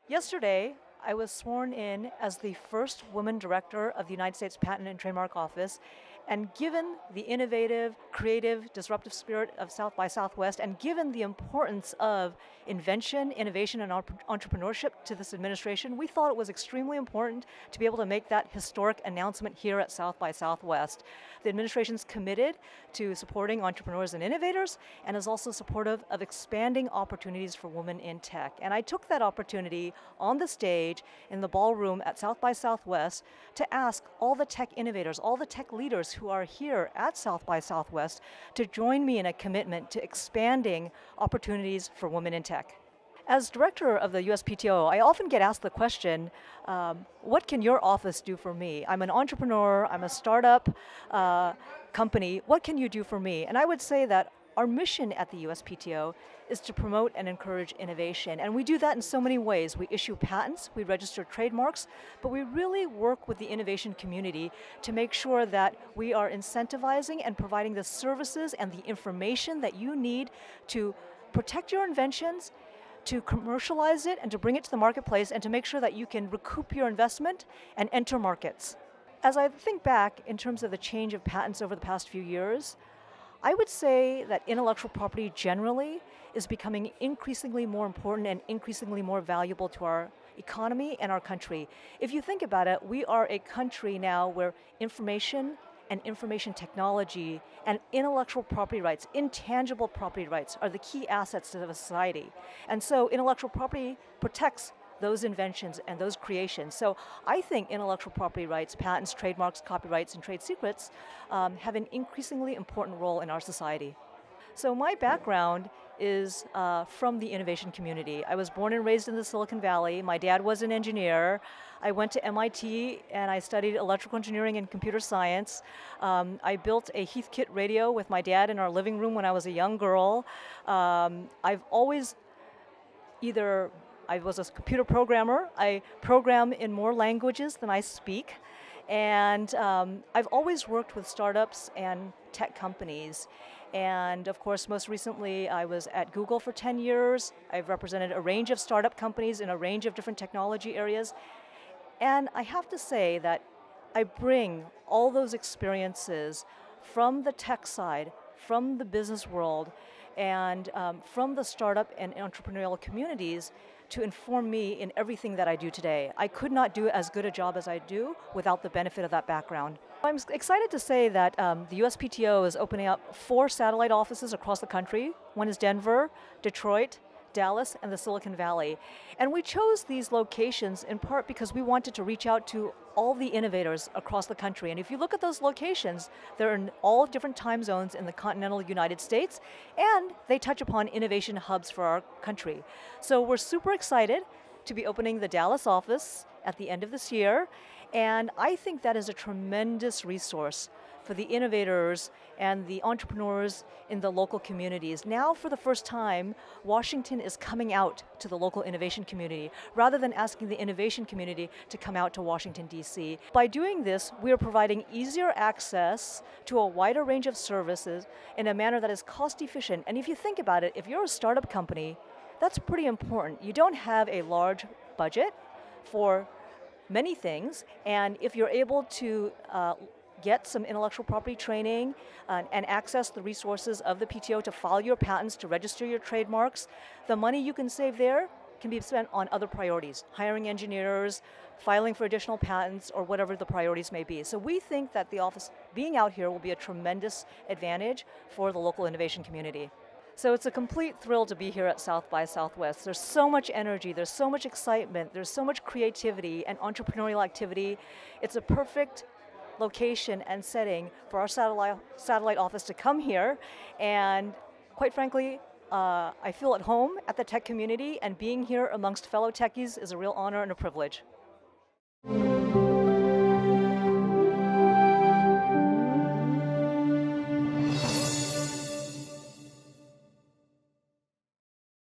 Yesterday, I was sworn in as the first woman director of the United States Patent and Trademark Office, and given the innovative, creative, disruptive spirit of South by Southwest, and given the importance of invention, innovation, and entrepreneurship to this administration, we thought it was extremely important to be able to make that historic announcement here at South by Southwest. The administration's committed to supporting entrepreneurs and innovators, and is also supportive of expanding opportunities for women in tech. And I took that opportunity on the stage in the ballroom at South by Southwest to ask all the tech innovators, all the tech leaders who are here at South by Southwest to join me in a commitment to expanding opportunities for women in tech. As director of the US PTO, I often get asked the question, what can your office do for me? I'm an entrepreneur, I'm a startup company, what can you do for me? And I would say that our mission at the US PTO is to promote and encourage innovation, and we do that in so many ways. We issue patents, we register trademarks, but we really work with the innovation community to make sure that we are incentivizing and providing the services and the information that you need to protect your inventions, to commercialize it and to bring it to the marketplace, and to make sure that you can recoup your investment and enter markets. As I think back in terms of the change of patents over the past few years, I would say that intellectual property generally is becoming increasingly more important and increasingly more valuable to our economy and our country. If you think about it, we are a country now where information and information technology and intellectual property rights, intangible property rights, are the key assets of a society. And so intellectual property protects those inventions and those creations. So I think intellectual property rights, patents, trademarks, copyrights, and trade secrets have an increasingly important role in our society. So my background is from the innovation community. I was born and raised in the Silicon Valley. My dad was an engineer. I went to MIT and I studied electrical engineering and computer science. I built a Heathkit radio with my dad in our living room when I was a young girl. I've always I was a computer programmer. I program in more languages than I speak. And I've always worked with startups and tech companies. And of course, most recently, I was at Google for 10 years. I've represented a range of startup companies in a range of different technology areas. And I have to say that I bring all those experiences from the tech side, from the business world, and from the startup and entrepreneurial communities to inform me in everything that I do today. I could not do as good a job as I do without the benefit of that background. I'm excited to say that the USPTO is opening up 4 satellite offices across the country. One is Denver, Detroit, Dallas, and the Silicon Valley. And we chose these locations in part because we wanted to reach out to all the innovators across the country. And if you look at those locations, they're in all different time zones in the continental United States, and they touch upon innovation hubs for our country. So we're super excited to be opening the Dallas office at the end of this year, and I think that is a tremendous resource for the innovators and the entrepreneurs in the local communities. Now, for the first time, Washington is coming out to the local innovation community, rather than asking the innovation community to come out to Washington, D.C. By doing this, we are providing easier access to a wider range of services in a manner that is cost efficient. And if you think about it, if you're a startup company, that's pretty important. You don't have a large budget for many things, and if you're able to get some intellectual property training and access the resources of the PTO to file your patents, to register your trademarks, the money you can save there can be spent on other priorities, hiring engineers, filing for additional patents, or whatever the priorities may be. So we think that the office being out here will be a tremendous advantage for the local innovation community. So it's a complete thrill to be here at South by Southwest. There's so much energy, there's so much excitement, there's so much creativity and entrepreneurial activity. It's a perfect location and setting for our satellite office to come here, and quite frankly, I feel at home at the tech community, and being here amongst fellow techies is a real honor and a privilege.